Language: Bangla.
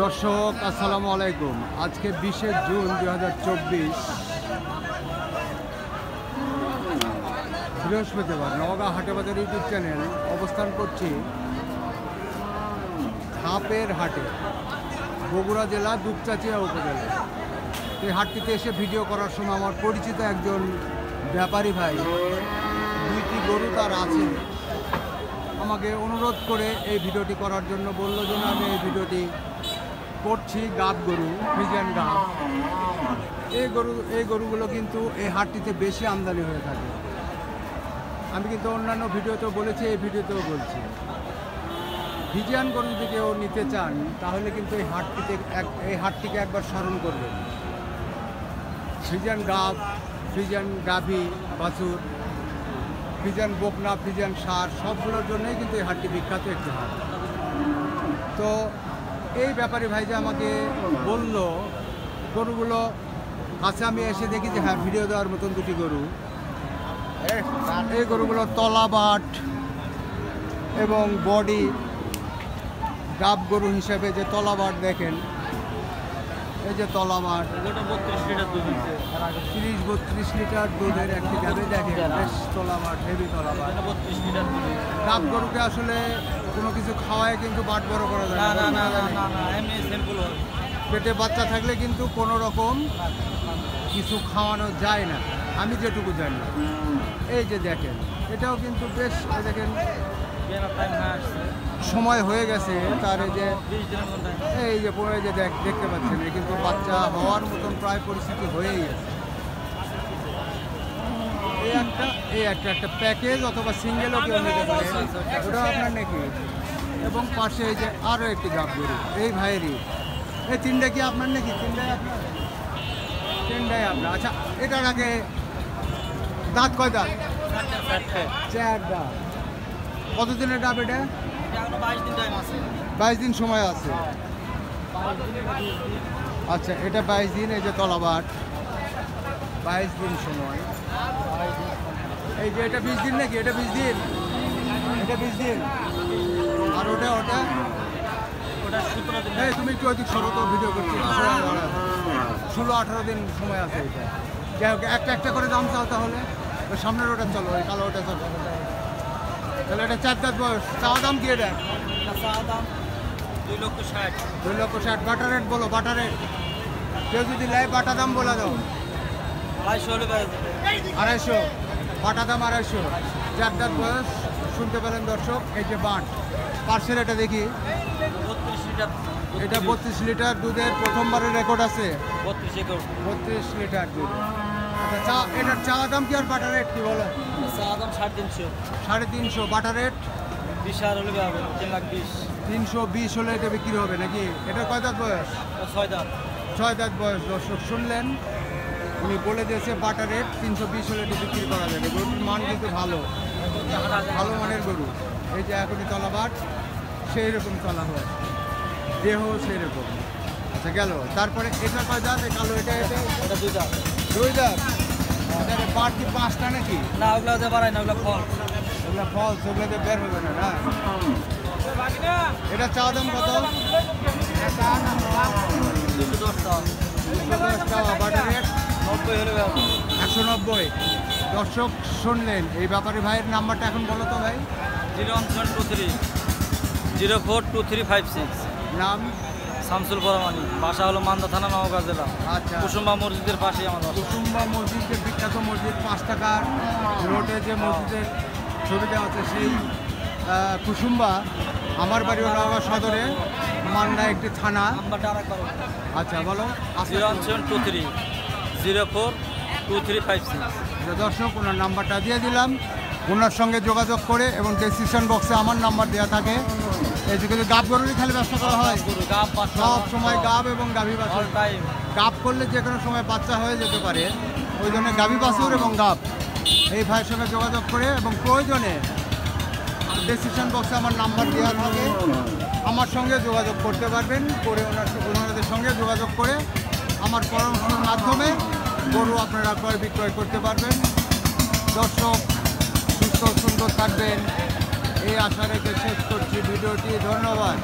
দর্শক আসসালামু আলাইকুম। আজকে 20শে জুন 2024 বৃহস্পতিবার। নওগাঁ হাটেবাজার ইউটিউব চ্যানেল অবস্থান করছি ধাপের হাটে, বগুড়া জেলা দুপচাচিয়া উপজেলা। এই হাটটিতে এসে ভিডিও করার সময় আমার পরিচিত একজন ব্যাপারী ভাই দুইটি গরু তার আছে, আমাকে অনুরোধ করে এই ভিডিওটি করার জন্য বলল যে আমি এই ভিডিওটি করছি। গাব গরু, ফ্রিজিয়ান গাব, এই গরুগুলো কিন্তু এই হাটটিতে বেশি আমদানি হয়ে থাকে। আমি কিন্তু অন্যান্য ভিডিওতেও বলেছি, এই ভিডিওতেও বলছি, ফ্রিজিয়ান গরু যদি কেউ নিতে চান তাহলে কিন্তু এই হাটটিকে একবার স্মরণ করবেন। ফ্রিজিয়ান গাব, ফ্রিজিয়ান গাভী বাছুর, ফ্রিজিয়ান বকনা, ফ্রিজিয়ান ষাঁড়, সবগুলোর জন্যই কিন্তু এই হাটটি বিখ্যাত একটি হাট। তো এই ব্যাপারী ভাই যে আমাকে বলল গরুগুলো কাছে, আমি এসে দেখি যে হ্যাঁ ভিডিও দেওয়ার মতন দুটি গরু। এই গরুগুলো তলাবাট এবং বডি গাব গরু হিসেবে যে তলাবাট দেখেন, এই যে তলাবাট 30-32 লিটার দুধের একটি গাবে দেখেন, বেশ তলাবাট, হেভি তলাবাট। গাব গরুকে আসলে কোনো কিছু খাওয়ায় কিন্তু বাট বড় করা যায় না, পেটে বাচ্চা থাকলে কিন্তু কোনো রকম কিছু খাওয়ানো যায় না, আমি যেটুকু জানি। এই যে দেখেন, এটাও কিন্তু বেশ দেখেন সময় হয়ে গেছে তার, এই যে দেখতে পাচ্ছেন, কিন্তু বাচ্চা হওয়ার মতন প্রায় পরিস্থিতি হয়েই গেছে। এই একটা প্যাকেজ অথবা সিঙ্গেলও কেউ নিতে পারে, ওটাও আপনার নাকি। এবং পাশে এই যে আরও একটি গাব গরু এই ভাইয়েরই, এই তিনটা কি আপনার নাকি? তিনটাই আপনার। আচ্ছা, এটার আগে দাঁত কয় দাঁত? 4 দাঁত। কতদিনের গাব এটা? 22 দিন সময় আছে। আচ্ছা, এটা 22 দিন। এই যে তলাবাট, 22 দিন সময়। এই যে এটা 20 দিন নাকি? এটা 20 দিন, এটা 20 দিন। আর ওটা 17 দিন। এই তুমি একটু অধিক সরো তো, ভিডিও করছি। 16-18 দিন সময় আছে এটা। যাই হোক, একটা করে দাম চাও তাহলে। ওই সামনের ওটা চলো, ওই কালো ওটা চলো। তাহলে এটা 4 দাঁত বয়স। চাওয়া দাম কি এটা? চাওয়া দাম 2,60,000। 2,60,000। বাটা রেট বলো, বাটা রেট। কেউ যদি লাই বাটা দাম বলে দাও। 250। বাটা দাম 250। 4 দাঁত বয়স। শুনতে পেলেন দর্শক, এই যে বাট। পার্সেল এটা দেখি, 32 লিটার। এটা 32 লিটার দুধের প্রথমবারের রেকর্ড আছে। 32 লিটার দুধ। আচ্ছা, এটার চাওয়া দাম কি আর বাটা রেট কি বলো? চাওয়া দাম 350। 350। বাটা রেট 20 হলে 320। 320 হলে এটা বিক্রি হবে নাকি? এটা কয় দাঁত বয়স? 6 দাঁত। 6 দাঁত বয়স। দর্শক শুনলেন, উনি বলে দিয়েছে বাটা রেট 320 হলে এটা বিক্রি করা যাবে। গরুর মান কিন্তু ভালো মানের গরু। এই যে এখনই তলাবাট, সেই রকম তলা হয়, দেহ সেই রকম। আচ্ছা, গেল। তারপরে এটা কয় দাঁত? কালো এটা 2 দাঁত। 2 দাঁত। পাট কি 5টা নাকি? না, ওগুলো বাড়ায় না, ওগুলো ফল। ওগুলোতে বের হবে না, না? এটা চাওয়া দাম কত? 210 টাকা। বাটা রেট 90 হলে 190। দর্শক শুনলেন, এই ব্যাপারী ভাইয়ের নাম্বারটা এখন বলো তো ভাই। 01723 042356। নাম? শামসুল পরমানি। বাসা হলো মান্দা থানা, নওগাঁ জেলা। আচ্ছা, কুসুম্বা মসজিদের পাশেই আমার। কুসুম্বা মসজিদের বিখ্যাত মসজিদ, 5 টাকার রোডে যে মসজিদের ছবিটা আছে, সেই কুসুম্বা। আমার বাড়ি নওগাঁ সদরে, মান্না একটি থানা। আচ্ছা, বলো। 01723 042356। দর্শক, ওনার নাম্বারটা দিয়ে দিলাম। ওনার সঙ্গে যোগাযোগ করে, এবং ডেসক্রিপশন বক্সে আমার নাম্বার দেওয়া থাকে। এই যে গাব গরুরই খালি ব্যবসা করা হয়, সব সময় গাব এবং গাভী বাছুর। গাব করলে যে কোনো সময় বাচ্চা হয়ে যেতে পারে, ওই জন্য গাভী বাছুর এবং গাব। এই ভাইয়ের সঙ্গে যোগাযোগ করে, এবং প্রয়োজনে ডেসক্রিপশন বক্সে আমার নাম্বার দেওয়া থাকে, আমার সঙ্গে যোগাযোগ করতে পারবেন। করে ওনাদের সঙ্গে যোগাযোগ করে আমার পরামর্শের মাধ্যমে গরু আপনারা ক্রয় বিক্রয় করতে পারবেন। দর্শক, সুস্থ সুন্দর থাকবেন, এই আশা রেখে শেষ করছি ভিডিওটি। ধন্যবাদ।